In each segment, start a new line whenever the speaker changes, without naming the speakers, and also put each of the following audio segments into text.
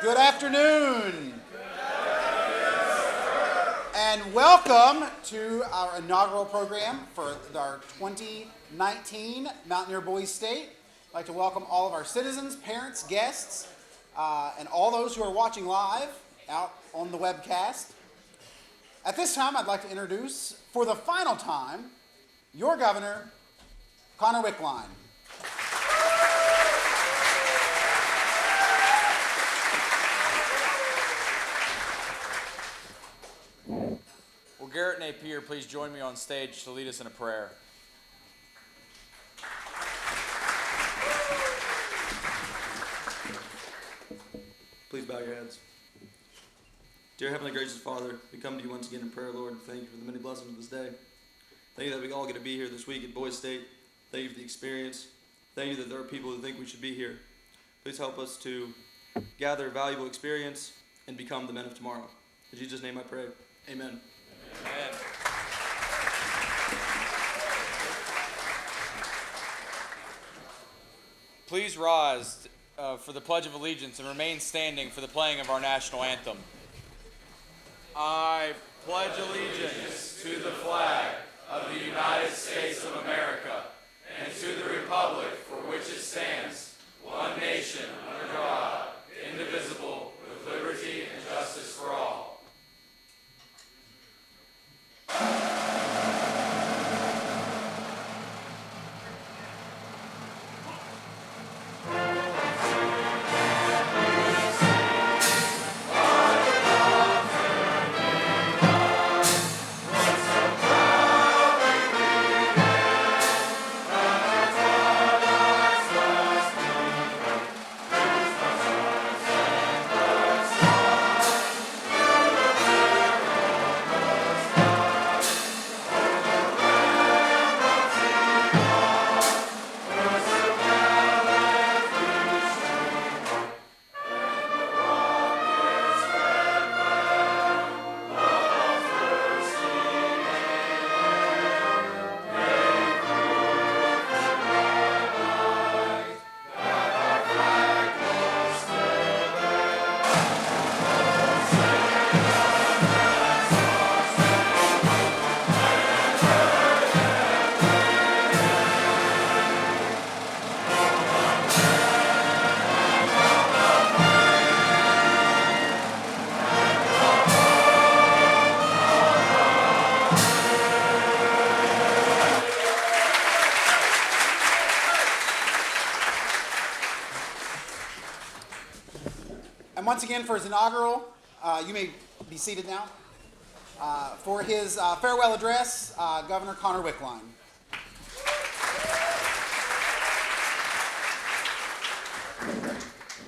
Good afternoon. And welcome to our inaugural program for our 2019 Mountaineer Boys State. I'd like to welcome all of our citizens, parents, guests, and all those who are watching live out on the webcast. At this time, I'd like to introduce, for the final time, your governor, Connor Wickline.
Will Garrett Napier please join me on stage to lead us in a prayer?
Please bow your heads. Dear Heavenly Gracious Father, we come to you once again in prayer, Lord, and thank you for the many blessings of this day. Thank you that we all get to be here this week at Boys State. Thank you for the experience. Thank you that there are people who think we should be here. Please help us to gather valuable experience and become the men of tomorrow. In Jesus' name I pray. Amen.
Amen. Please rise for the Pledge of Allegiance and remain standing for the playing of our national anthem. I pledge allegiance to the flag of the United States of America and to the republic for which it stands, one nation under God, indivisible, with liberty and justice for all.
Once again, for his inaugural, you may be seated now. For his farewell address, Governor Connor Wickline.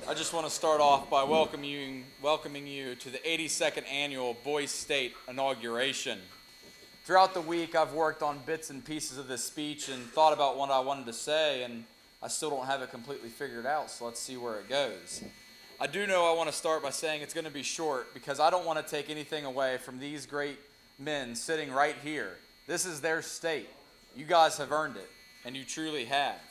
I just want to start off by welcoming you to the 82nd Annual Boys State Inauguration. Throughout the week, I've worked on bits and pieces of this speech and thought about what I wanted to say, and I still don't have it completely figured out, so let's see where it goes. I do know I want to start by saying it's going to be short because I don't want to take anything away from these great men sitting right here. This is their state. You guys have earned it, and you truly have.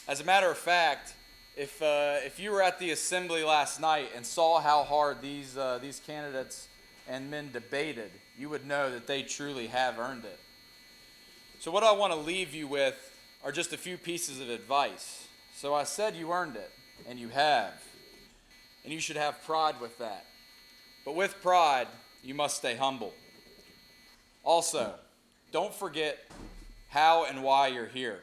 As a matter of fact, if you were at the assembly last night and saw how hard these candidates and men debated, you would know that they truly have earned it. So what I want to leave you with are just a few pieces of advice. So I said you earned it, and you have. And you should have pride with that. But with pride, you must stay humble. Also, don't forget how and why you're here.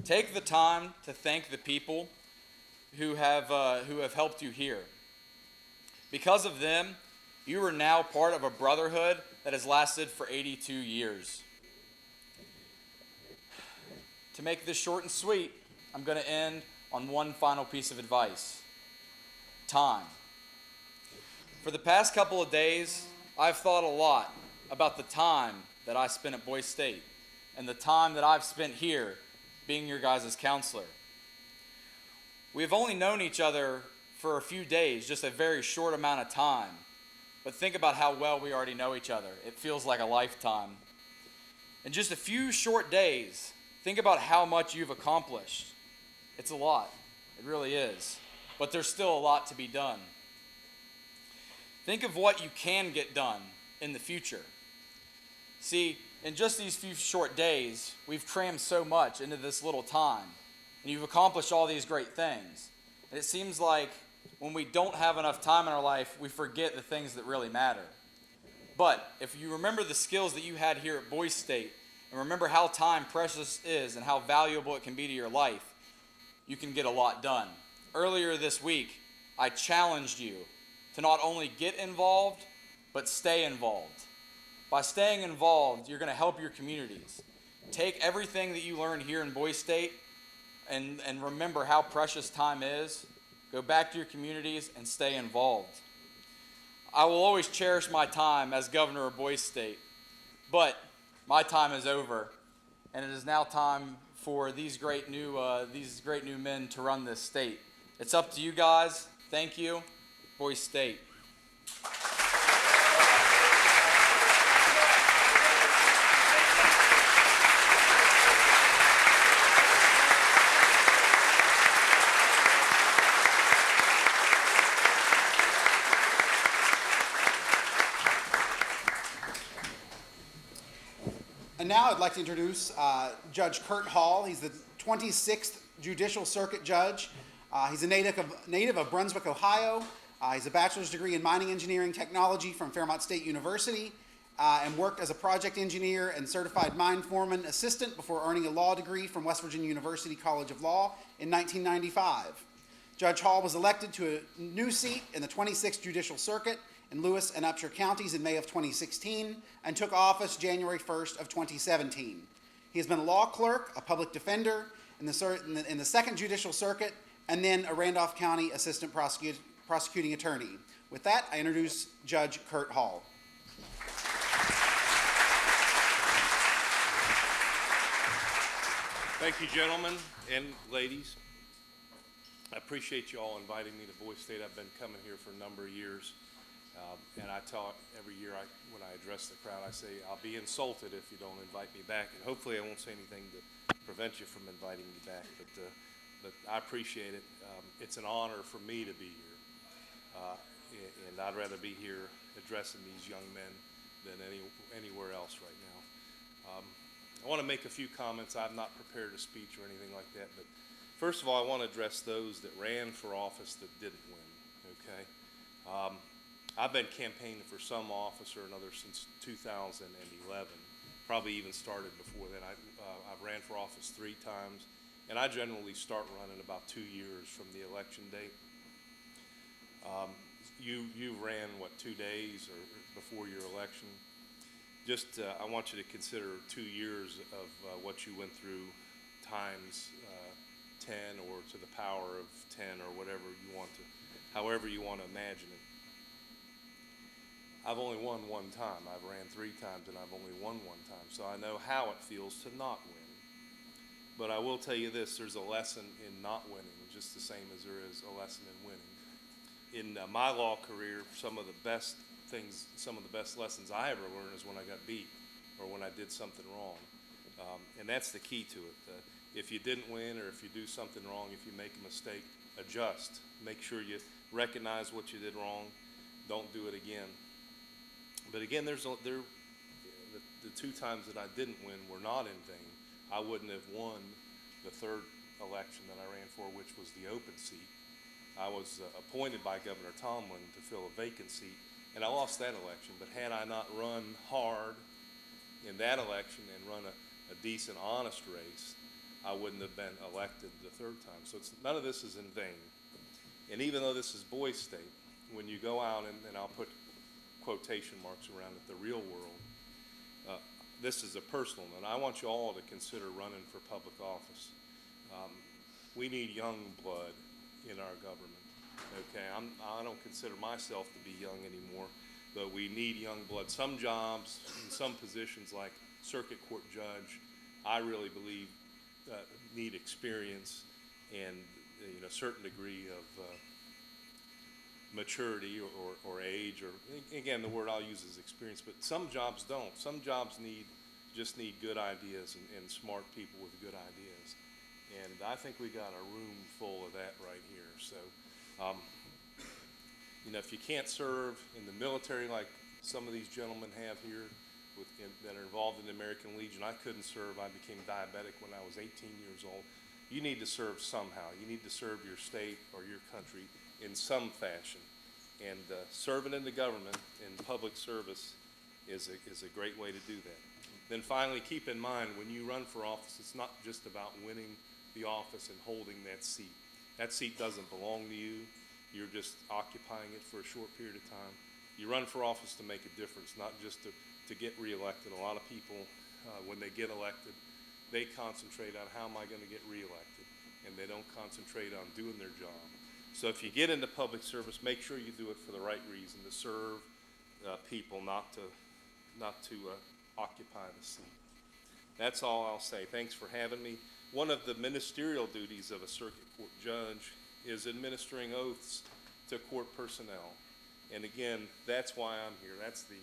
Take the time to thank the people who have helped you here. Because of them, you are now part of a brotherhood that has lasted for 82 years. To make this short and sweet, I'm going to end on one final piece of advice. Time. For the past couple of days, I've thought a lot about the time that I spent at Boys State and the time that I've spent here being your guys' counselor. We've only known each other for a few days, just a very short amount of time. But think about how well we already know each other. It feels like a lifetime. In just a few short days, think about how much you've accomplished. It's a lot. It really is. But there's still a lot to be done. Think of what you can get done in the future. See, in just these few short days, we've crammed so much into this little time, and you've accomplished all these great things. And it seems like when we don't have enough time in our life, we forget the things that really matter. But if you remember the skills that you had here at Boise State, and remember how time precious is and how valuable it can be to your life, you can get a lot done. Earlier this week, I challenged you to not only get involved, but stay involved. By staying involved, you're going to help your communities. Take everything that you learned here in Boise State and remember how precious time is. Go back to your communities and stay involved. I will always cherish my time as governor of Boise State, but my time is over, and it is now time for these great new men to run this state. It's up to you guys. Thank you, Boise State.
And now I'd like to introduce Judge Kurt Hall. He's the 26th Judicial Circuit Judge. He's a native of Brunswick, Ohio. He's a bachelor's degree in mining engineering technology from Fairmont State University and worked as a project engineer and certified mine foreman assistant before earning a law degree from West Virginia University College of Law in 1995. Judge Hall was elected to a new seat in the 26th Judicial Circuit in Lewis and Upshur counties in May of 2016 and took office January 1st of 2017. He has been a law clerk, a public defender in the 2nd Judicial Circuit, and then a Randolph County Assistant Prosecuting Attorney. With that, I introduce Judge Kurt Hall.
Thank you, gentlemen and ladies. I appreciate you all inviting me to Boise State. I've been coming here for a number of years. And I talk every year when I address the crowd, I say, I'll be insulted if you don't invite me back. And hopefully I won't say anything to prevent you from inviting me back. But I appreciate it. It's an honor for me to be here. And I'd rather be here addressing these young men than anywhere else right now. I want to make a few comments. I've not prepared a speech or anything like that. But first of all, I want to address those that ran for office that didn't win, okay? I've been campaigning for some office or another since 2011, probably even started before then. I've ran for office 3 times, and I generally start running about 2 years from the election date. You ran, 2 days or before your election? Just, I want you to consider 2 years of what you went through times 10 or to the power of 10 or whatever you want to, however you want to imagine it. I've only won 1 time. I've ran 3 times and I've only won 1 time. So I know how it feels to not win. But I will tell you this, there's a lesson in not winning, just the same as there is a lesson in winning. In my law career, some of the best lessons I ever learned is when I got beat or when I did something wrong. And that's the key to it. If you didn't win or if you do something wrong, if you make a mistake, adjust. Make sure you recognize what you did wrong. Don't do it again. But again, the 2 times that I didn't win were not in vain. I wouldn't have won the 3rd election that I ran for, which was the open seat. I was appointed by Governor Tomlin to fill a vacant seat, and I lost that election. But had I not run hard in that election and run a decent, honest race, I wouldn't have been elected the 3rd time. So none of this is in vain. And even though this is Boise State, when you go out, and I'll put quotation marks around it, the real world, this is a personal note. I want you all to consider running for public office. We need young blood in our government, okay? I don't consider myself to be young anymore, but we need young blood. Some jobs and some positions like circuit court judge, I really believe need experience and a certain degree of maturity or age, or again, the word I'll use is experience, but some jobs don't. Some jobs just need good ideas and smart people with good ideas. And I think we got a room full of that right here. So You know, if you can't serve in the military like some of these gentlemen have here that are involved in the American Legion, I couldn't serve. I became diabetic when I was 18 years old. You need to serve somehow. You need to serve your state or your country in some fashion. And serving in the government in public service is a great way to do that. Then finally, keep in mind, when you run for office, it's not just about winning the office and holding that seat. That seat doesn't belong to you. You're just occupying it for a short period of time. You run for office to make a difference, not just to get reelected. A lot of people, when they get elected, they concentrate on how am I going to get reelected, and they don't concentrate on doing their job. So if you get into public service, make sure you do it for the right reason, to serve people, not to occupy the seat. That's all I'll say. Thanks for having me. One of the ministerial duties of a circuit court judge is administering oaths to court personnel. And again, that's why I'm here. That's the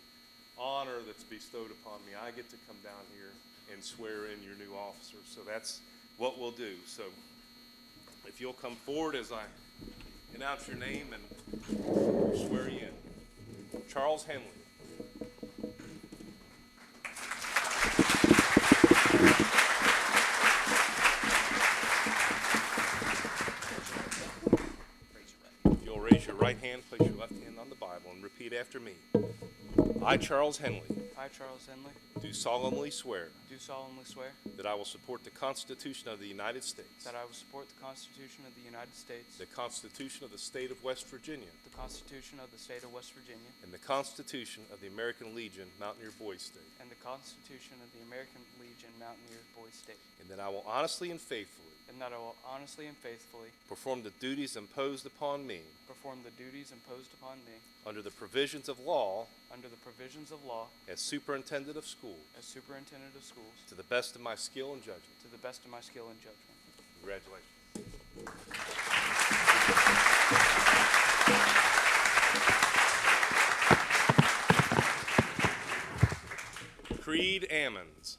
honor that's bestowed upon me. I get to come down here and swear in your new officers. So that's what we'll do. So if you'll come forward as I announce your name and swear you in. Charles Henley. You'll raise your right hand, place your left hand on the Bible, and repeat after me. I, Charles Henley,
I, Charles Henley,
do solemnly swear
do solemnly swear
that I will support the Constitution of the United States,
that I will support the Constitution of the United States,
the Constitution of the State of West Virginia,
the Constitution of the State of West Virginia,
and the Constitution of the American Legion, Mountaineer Boys State,
and the Constitution of the American Legion, Mountaineer Boys State,
and that I will honestly and faithfully
and that I will honestly and faithfully
perform the duties imposed upon me
perform the duties imposed upon me
under the provisions of law
under the provisions of law
as Superintendent of Schools
as Superintendent of Schools
to the best of my skill and judgment.
to the best of my skill and judgment.
Congratulations. Creed Ammons.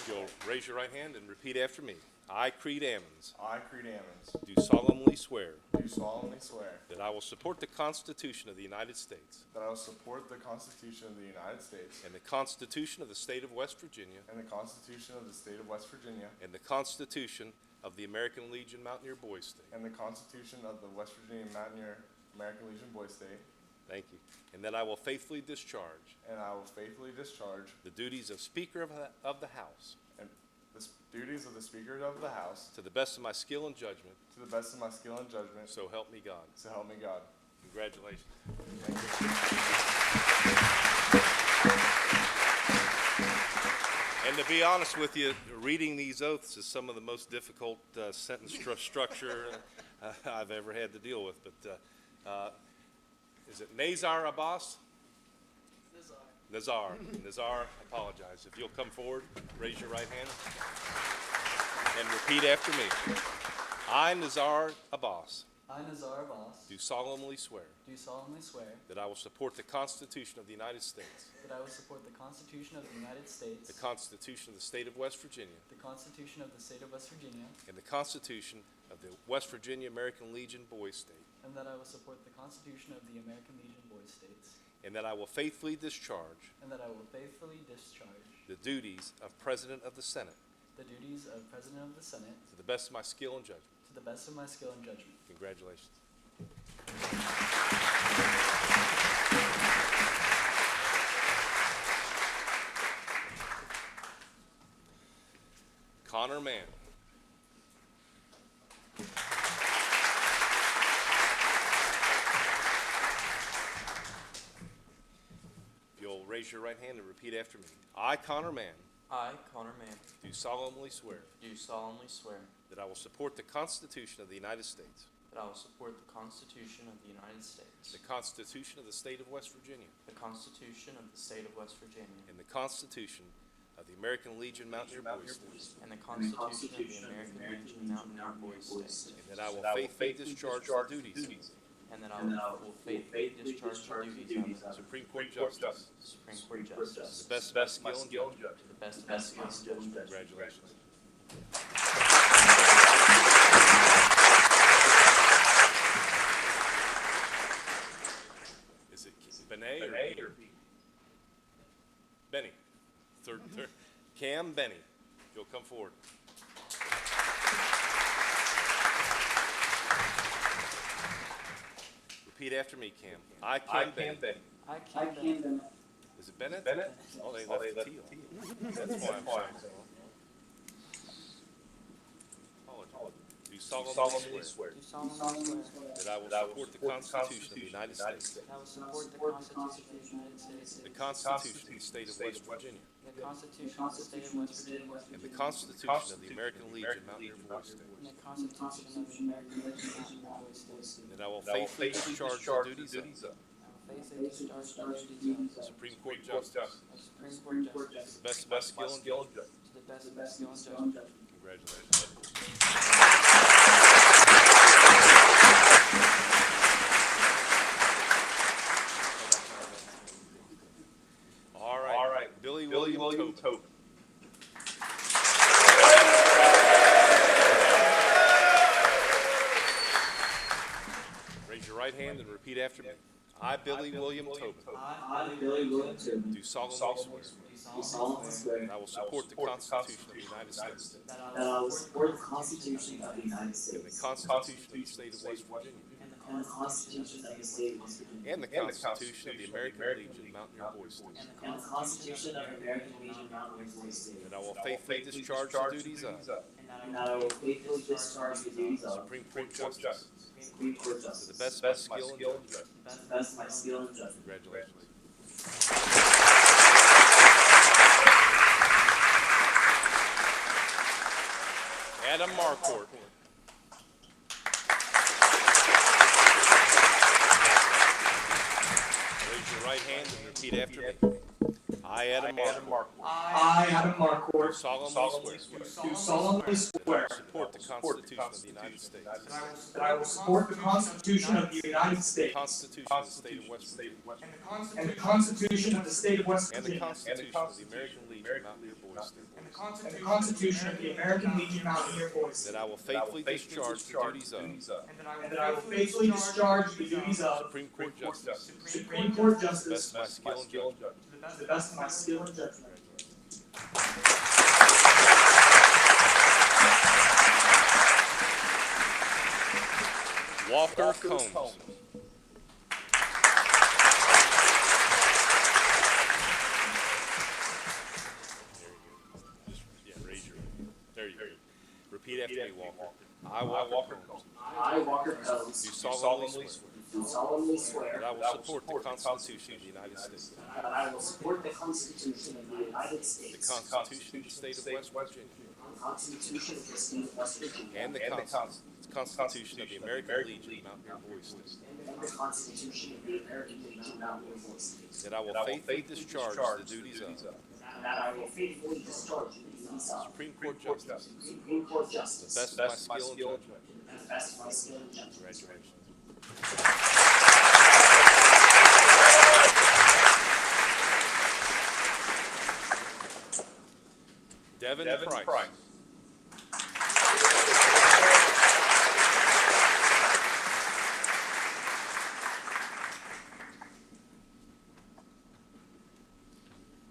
You'll raise your right hand and repeat after me. I, Creed Ammons,
I, Creed Ammons,
do solemnly swear
do solemnly swear
that I will support the Constitution of the United States
that I will support the Constitution of the United States
and the Constitution of the State of West Virginia
and the Constitution of the State of West Virginia
and the Constitution of the American Legion Mountaineer Boys State.
and the Constitution of the West Virginia Mountaineer American Legion Boys State,
Thank you. And that I will faithfully discharge
and I will faithfully discharge
the duties of Speaker of the House
and the duties of the Speaker of the House
to the best of my skill and judgment,
to the best of my skill and judgment,
so help me God.
so help me God.
Congratulations.
Thank you.
And to be honest with you, reading these oaths is some of the most difficult sentence structure I've ever had to deal with. But is it Nazar Abbas? Nazar. Nazar, I apologize. If you'll come forward, raise your right hand, and repeat after me. I, Nazar Abbas,
I, Nazar Abbas,
do solemnly swear
do solemnly swear
that I will support the Constitution of the United States,
that I will support the Constitution of the United States,
the Constitution of the State of West Virginia,
the Constitution of the State of West Virginia,
and the Constitution of the West Virginia American Legion Boys State,
and that I will support the Constitution of the American Legion Boys States,
and that I will faithfully discharge
and that I will faithfully discharge
the duties of President of the Senate
the duties of President of the Senate
to the best of my skill and judgment.
to the best of my skill and judgment.
Congratulations. Connor Mann. If you'll raise your right hand and repeat after me. I, Connor Mann,
I, Connor Mann,
do solemnly swear
do solemnly swear
that I will support the Constitution of the United States,
that I will support the Constitution of the United States,
the Constitution of the State of West Virginia,
the Constitution of the State of West Virginia,
and the Constitution of the American Legion Mountaineer Boys State,
and the Constitution of the American Legion Mountaineer Boys State,
and that I will faithfully discharge the duties
and that I will faithfully discharge the duties
of Supreme Court Justice
of Supreme Court Justice
to the best of my skill and judgment.
to the best of my skill and judgment.
Congratulations. Benny. Third. Cam Benny. You'll come forward. Repeat after me, Cam. I, Cam Benny.
I, Cam Bennett,
Is it Bennett? Oh, they left the T on. That's why I'm saying. Apologize. Do solemnly swear
do solemnly swear
that I will support the Constitution of the United States,
that I will support the Constitution of the United States,
the Constitution of the State of West Virginia,
the Constitution of the State of West Virginia,
and the Constitution of the American Legion Mountaineer Boys State,
and the Constitution of the American Legion Mountaineer Boys State.
that I will faithfully discharge the duties of
I will faithfully discharge the duties of
Supreme Court Justice
Supreme Court Justice
to the best of my skill and judgment.
to the best of my skill and judgment.
Congratulations. All right. Billy William Tobin. Raise your right hand and repeat after me. I, Billy William Tobin,
I, Billy William Tobin,
do solemnly swear
do solemnly swear
that I will support the Constitution of the United States
that I will support the Constitution of the United
and the
States
Constitution of the State of West Virginia
and the Constitution of the State of West Virginia
and the Constitution of the American Legion Mountaineer Boys State,
and the Constitution of the American Legion Mountaineer Boys State,
that I will faithfully discharge the duties of
and that I will faithfully discharge the duties of
Supreme Court Justice
Supreme Court
to
Justice
the best of my skill and judgment.
to the best of my skill and judgment.
Congratulations. Adam Marcourt. Raise your right hand and repeat after me. I, Adam Marcourt,
I, Adam Marcourt,
solemnly swear
do solemnly swear
support the Constitution of the United States,
that I will support the Constitution of the United
the
States
Constitution of the State of West Virginia,
and the Constitution of the State of West
and the
Virginia
Constitution of the American Legion Mountaineer Boys State,
and the Constitution of the American Legion Mountaineer Boys,
that I will faithfully discharge the duties of
and that I will faithfully discharge the duties of
Supreme Court Justice
Supreme Court
to the best
Justice
of my skill and judgment.
to the best of my skill and judgment.
Walker Combs. Raise your hand. There you go. Repeat after me, Walker. I, Walker Combs,
I, Walker Combs,
do solemnly swear
do solemnly swear
that I will support the Constitution of the United States,
that I will support the Constitution of the United
the
States,
Constitution of the State of West Virginia,
the Constitution of the State of West Virginia,
and the Constitution of the American Legion Mountaineer Boys State,
and the Constitution of the American Legion Mountaineer Boys State,
that I will faithfully discharge the duties of
and that I will faithfully discharge the duties of
Supreme Court Justice
Supreme Court
to the
Justice
best of my skill and judgment.
to the best of my skill and judgment.
Congratulations. Devin Price.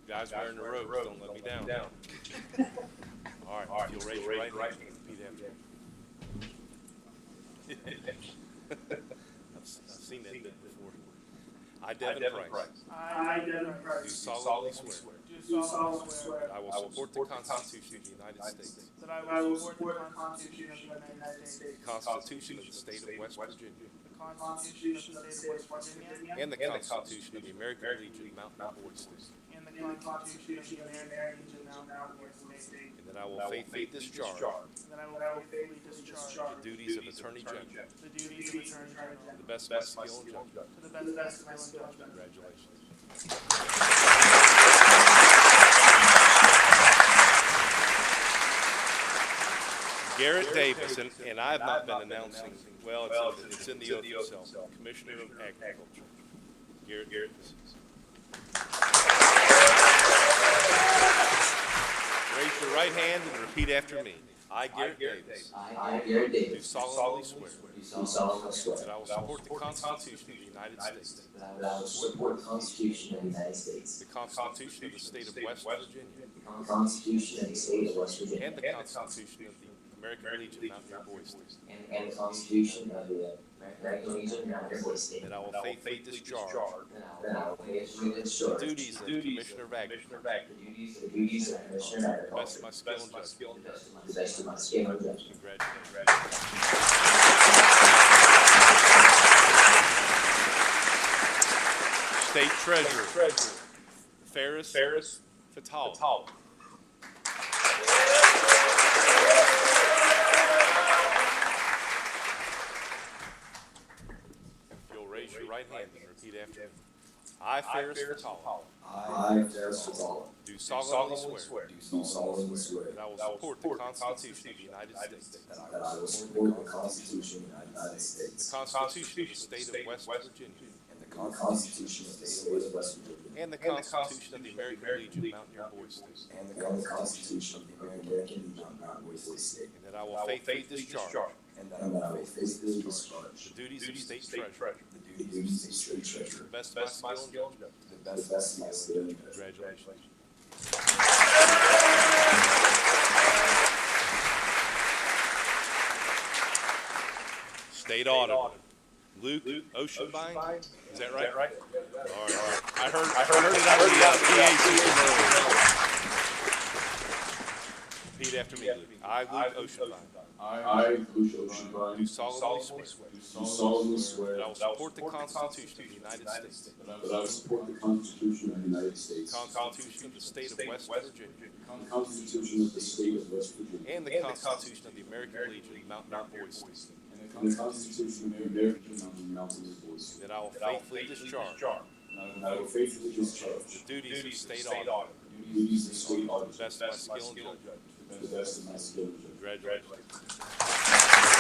Guys wearing the robes, don't let me down. All right, if you'll raise your right hand, repeat after me. I've seen that bit before. I, Devin Price,
I, Devin
do
Price,
solemnly swear
do solemnly swear
that I will support the Constitution of the United States,
that I will support the Constitution of the United States,
the Constitution of the State of West Virginia,
the Constitution of the State of West Virginia,
and the Constitution of the American Legion Mountaineer Boys State,
and the Constitution of the American Legion Mountaineer Boys State,
and that I will faithfully discharge
and that I will faithfully discharge
the duties of Attorney General
the duties of Attorney General
to the best of my skill and judgment.
to the best of my skill and judgment.
Congratulations. Garrett Davis, and I have not been announcing, well, it's in the oath itself, Commissioner of Agriculture. Garrett Davis. Raise your right hand and repeat after me. I, Garrett Davis,
I, Garrett
do
Davis,
solemnly swear
do solemnly swear
that I will support the Constitution of the United States,
that I will support the Constitution of the United States,
the Constitution of the State of West Virginia,
the Constitution of the State of West Virginia,
and the Constitution of the American Legion Mountaineer Boys State,
and the Constitution of the American Legion Mountaineer Boys State,
that I will faithfully discharge
that I will faithfully discharge
the duties of Commissioner of Agriculture
the duties of Commissioner of
to the best of
Agriculture
my skill and judgment.
to the best of my skill and judgment.
Congratulations. State Treasurer, Ferris Fatal. If you'll raise your right hand and repeat after me. I, Ferris Fatal,
I, Ferris Fatal,
do solemnly swear
do solemnly swear
that I will support the Constitution of the United States,
that I will support the Constitution of the United States,
the Constitution of the State of West Virginia,
and the Constitution of the State of West Virginia,
and the Constitution of the American Legion Mountaineer Boys State,
and the Constitution of the American Legion Mountaineer Boys State,
and that I will faithfully discharge
and that I will faithfully discharge
the duties of State Treasurer
the duties of State Treasurer
to the best of my skill and judgment.
to the best of my skill and judgment.
Congratulations. State Auditor, Luke Oceanbine, is that right? All right. I heard it on the PA system earlier. Repeat after me, Luke. I, Luke Oceanbine,
I, Luke Oceanbine,
do solemnly swear
do solemnly swear
that I will support the Constitution of the United States,
that I will support the Constitution of the United States,
the Constitution of the State of West Virginia,
the Constitution of the State of West Virginia,
and the Constitution of the American Legion Mountaineer Boys State,
and the Constitution of the American Mountaineer Boys State,
that I will faithfully discharge
and I will faithfully discharge
the duties of State Auditor
the duties of State
to
Auditor
the best of my skill and judgment.
to the best of my skill and judgment.
Congratulations.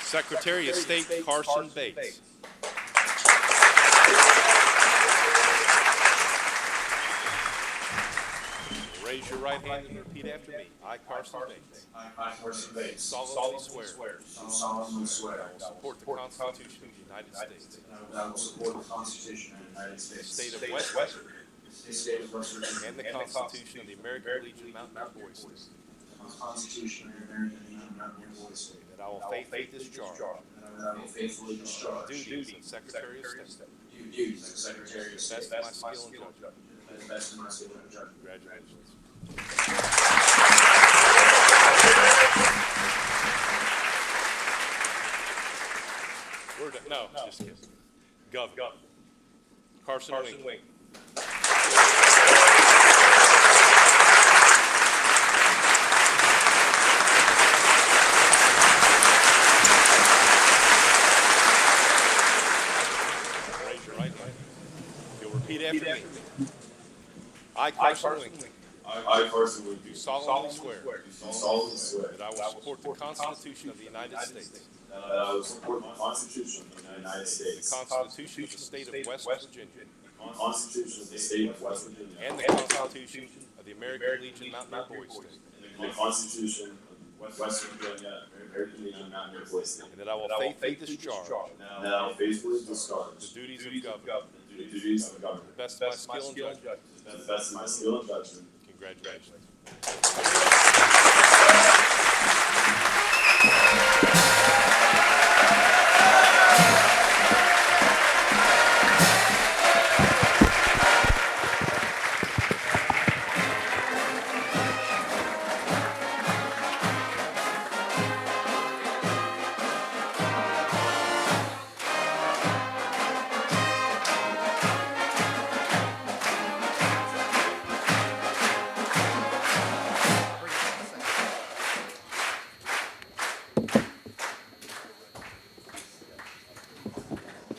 Secretary of State Carson Bates. Raise your right hand and repeat after me. I, Carson Bates,
I, Carson Bates,
solemnly swear
do solemnly swear
I will support the Constitution of the United States,
that I will support the Constitution of the United
the
States,
State of West Virginia,
the State of West Virginia,
and the Constitution of the American Legion Mountaineer Boys State,
the Constitution of the American Legion Mountaineer Boys State,
that I will faithfully discharge
and that I will faithfully discharge
the duties of Secretary of State
the duties of Secretary of
to
State
the best of my skill and judgment.
to the best of my skill and judgment.
Congratulations. No, just kidding. Governor. Carson Wing. Raise your right hand. You'll repeat after me. I, Carson Wing,
I, Carson Wing,
do solemnly swear
do solemnly swear
that I will support the Constitution of the United States,
that I will support the Constitution of the United
the
States,
Constitution of the State of West Virginia,
the Constitution of the State of West Virginia,
and the Constitution of the American Legion Mountaineer Boys State,
and the Constitution of West Virginia, American Legion Mountaineer Boys State,
and that I will faithfully discharge
and that I will faithfully discharge
the duties of government
the duties of
to
government
the best of my skill and judgment.
to the best of my skill and judgment.
Congratulations.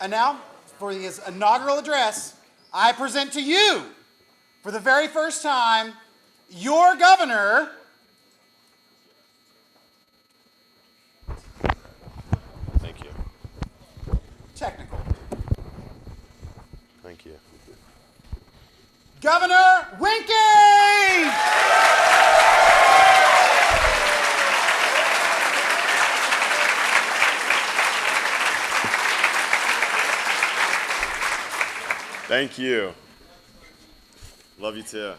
And now, for his inaugural address, I present to you, for the very first time, your governor,
Thank you.
technical.
Thank you.
Governor Winky!
Thank you. Love you too.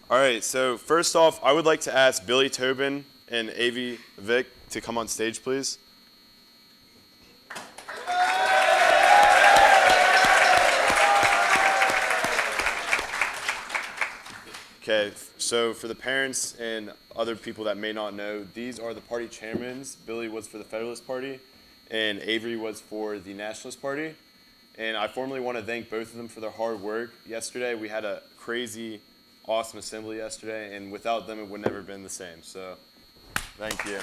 All right, so first off, I would like to ask Billy Tobin and Avi Vick to come on stage, please. Okay, so for the parents and other people that may not know, these are the party chairmen. Billy was for the Federalist Party, and Avery was for the Nationalist Party. And I formally want to thank both of them for their hard work. Yesterday, we had a crazy, awesome assembly yesterday, and without them, it would never have been the same. So, thank you.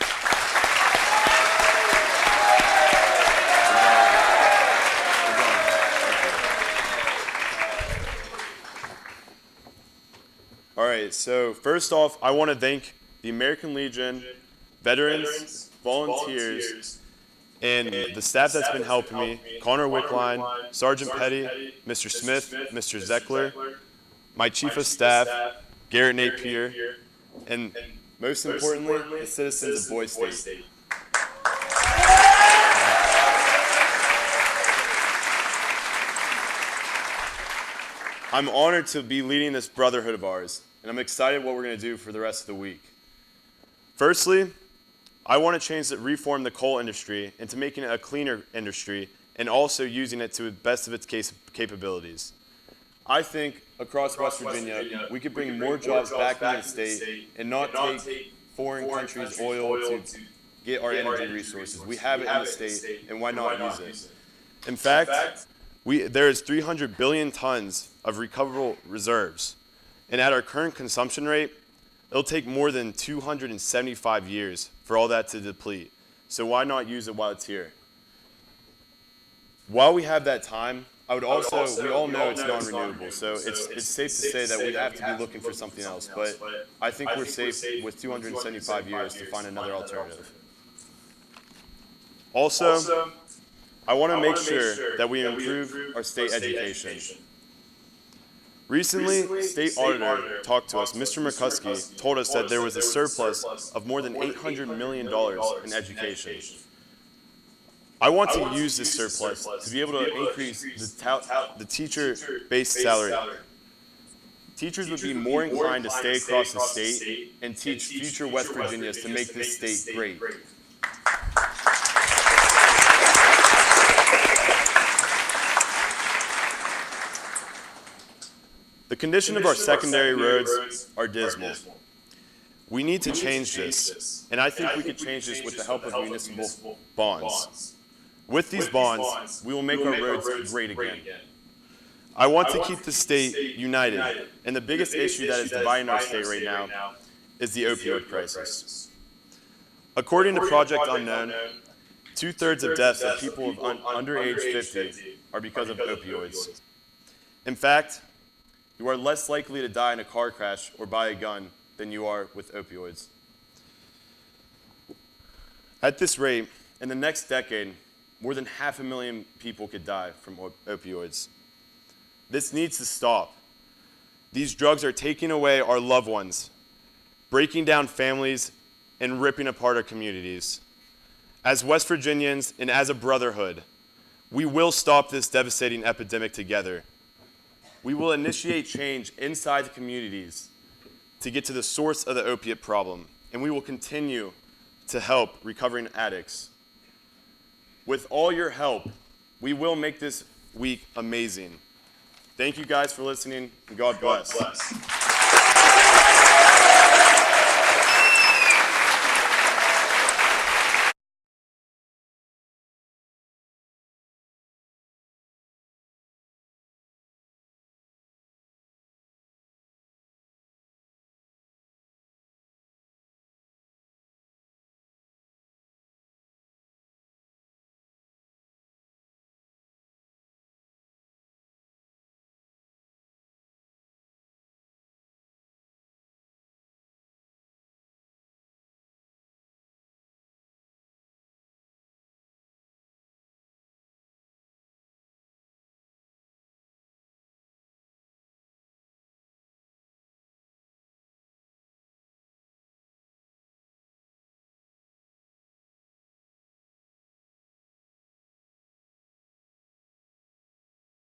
All right, so first off, I want to thank the American Legion, veterans, volunteers, and the staff that's been helping me, Connor Wickline, Sergeant Petty, Mr. Smith, Mr. Zeckler, my Chief of Staff, Garrett Napier, and most importantly, the citizens of Boise State. I'm honored to be leading this brotherhood of ours, and I'm excited what we're going to do for the rest of the week. Firstly, I want to reform the coal industry into making it a cleaner industry and also using it to the best of its capabilities. I think across West Virginia, we could bring more jobs back into the state and not take foreign countries' oil to get our energy resources. We have it in the state, and why not use it? In fact, there is 300 billion tons of recoverable reserves, and at our current consumption rate, it'll take more than 275 years for all that to deplete. So why not use it while it's here? While we have that time, we all know it's non-renewable, so it's safe to say that we have to be looking for something else, but I think we're safe with 275 years to find another alternative. Also, I want to make sure that we improve our state education. Recently, state auditor talked to us. Mr. McCuskey told us that there was a surplus of more than $800 million in education. I want to use this surplus to be able to increase the teacher-based salary. Teachers would be more inclined to stay across the state and teach future West Virginians to make this state great. The condition of our secondary roads are dismal. We need to change this, and I think we could change this with the help of municipal bonds. With these bonds, we will make our roads great again. I want to keep the state united, and the biggest issue that is dividing our state right now is the opioid crisis. According to Project Unknown, 2/3 of deaths of people under age 50 are because of opioids. In fact, you are less likely to die in a car crash or by a gun than you are with opioids. At this rate, in the next decade, more than 500,000 people could die from opioids. This needs to stop. These drugs are taking away our loved ones, breaking down families, and ripping apart our communities. As West Virginians and as a brotherhood, we will stop this devastating epidemic together. We will initiate change inside the communities to get to the source of the opiate problem, and we will continue to help recovering addicts. With all your help, we will make this week amazing. Thank you guys for listening, and God bless.